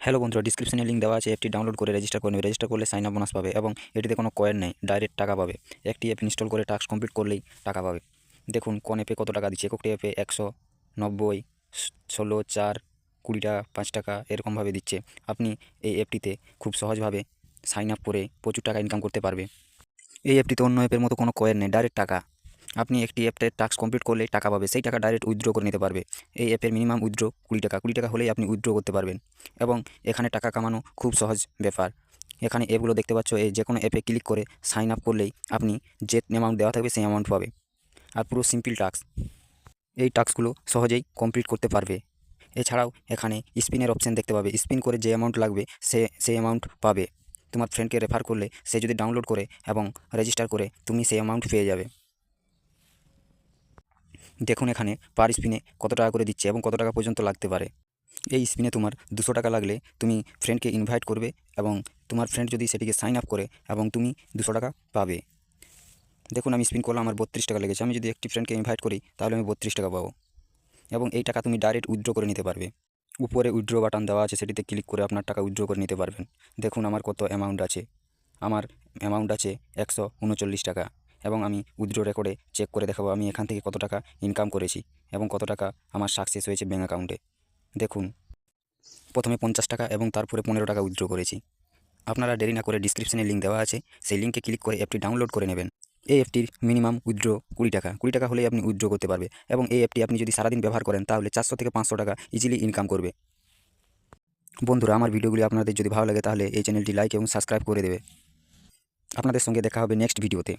Hello বন্ধুরা, ডিসক্রিপশনে link দেওয়া আছে। অ্যাপটি ডাউনলোড করে রেজিস্টার করে নেবে। রেজিস্টার করলে সাইন আপ বোনাস পাবে এবং এটিতে কোনো কয়েন নেই, ডাইরেক্ট টাকা পাবে। একটি অ্যাপ ইনস্টল করে টাস্ক কমপ্লিট করলেই টাকা পাবে। দেখুন কোন অ্যাপে কত টাকা দিচ্ছে। একটি অ্যাপে 190, 16, 4, 20 টাকা, 5 টাকা এরকমভাবে দিচ্ছে। আপনি এই অ্যাপটিতে খুব সহজভাবে সাইন আপ করে প্রচুর টাকা ইনকাম করতে পারবে। এই অ্যাপটিতে অন্য অ্যাপের মতো কোনো কয়েন নেই, ডাইরেক্ট টাকা। আপনি একটি অ্যাপতে টাস্ক কমপ্লিট করলেই টাকা পাবে, সেই টাকা ডাইরেক্ট উইথড্র করে নিতে পারবে। এই অ্যাপের মিনিমাম উইথড্র 20 টাকা, 20 টাকা হলেই আপনি উইথড্র করতে পারবেন এবং এখানে টাকা কামানো খুব সহজ ব্যাপার। এখানে অ্যাপগুলো দেখতে পাচ্ছ, এই যে কোনো অ্যাপে ক্লিক করে সাইন আপ করলেই আপনি যে অ্যামাউন্ট দেওয়া থাকবে সেই অ্যামাউন্ট পাবে। আর পুরো সিম্পল টাস্ক, এই টাস্কগুলো সহজেই কমপ্লিট করতে পারবে। এছাড়াও এখানে স্পিনের অপশান দেখতে পাবে, স্পিন করে যে অ্যামাউন্ট লাগবে সেই অ্যামাউন্ট পাবে। তোমার ফ্রেন্ডকে রেফার করলে সে যদি ডাউনলোড করে এবং রেজিস্টার করে তুমি সেই অ্যামাউন্ট পেয়ে যাবে। দেখুন এখানে পার স্পিনে কত টাকা করে দিচ্ছে এবং কত টাকা পর্যন্ত লাগতে পারে। এই স্পিনে তোমার 200 টাকা লাগলে তুমি ফ্রেন্ডকে ইনভাইট করবে এবং তোমার ফ্রেন্ড যদি সেটিকে সাইন আপ করে এবং তুমি 200 টাকা পাবে। দেখুন আমি স্পিন করলাম, আমার 32 টাকা লেগেছে। আমি যদি একটি ফ্রেন্ডকে ইনভাইট করি তাহলে আমি 32 টাকা পাবো এবং এই টাকা তুমি ডাইরেক্ট উইথড্র করে নিতে পারবে। উপরে উইথড্র বাটন দেওয়া আছে, সেটিতে ক্লিক করে আপনার টাকা উইথড্র করে নিতে পারবেন। দেখুন আমার কত অ্যামাউন্ট আছে। আমার অ্যামাউন্ট আছে 139 টাকা এবং আমি উইথড্র রেকর্ডে চেক করে দেখাবো আমি এখান থেকে কত টাকা ইনকাম করেছি এবং কত টাকা আমার সাকসেস হয়েছে ব্যাঙ্ক অ্যাকাউন্টে। দেখুন প্রথমে 50 টাকা এবং তারপরে 15 টাকা উইথড্র করেছি। আপনারা দেরি না করে ডিসক্রিপশনে লিঙ্ক দেওয়া আছে, সেই লিঙ্কে ক্লিক করে অ্যাপটি ডাউনলোড করে নেবেন। এই অ্যাপটির মিনিমাম উইথড্র 20 টাকা, 20 টাকা হলেই আপনি উইথড্র করতে পারবে এবং এই অ্যাপটি আপনি যদি সারাদিন ব্যবহার করেন তাহলে 400 থেকে 500 টাকা ইজিলি ইনকাম করবে। বন্ধুরা, আমার ভিডিওগুলি আপনাদের যদি ভালো লাগে তাহলে এই চ্যানেলটি লাইক এবং সাবস্ক্রাইব করে দেবে। আপনাদের সঙ্গে দেখা হবে নেক্সট ভিডিওতে।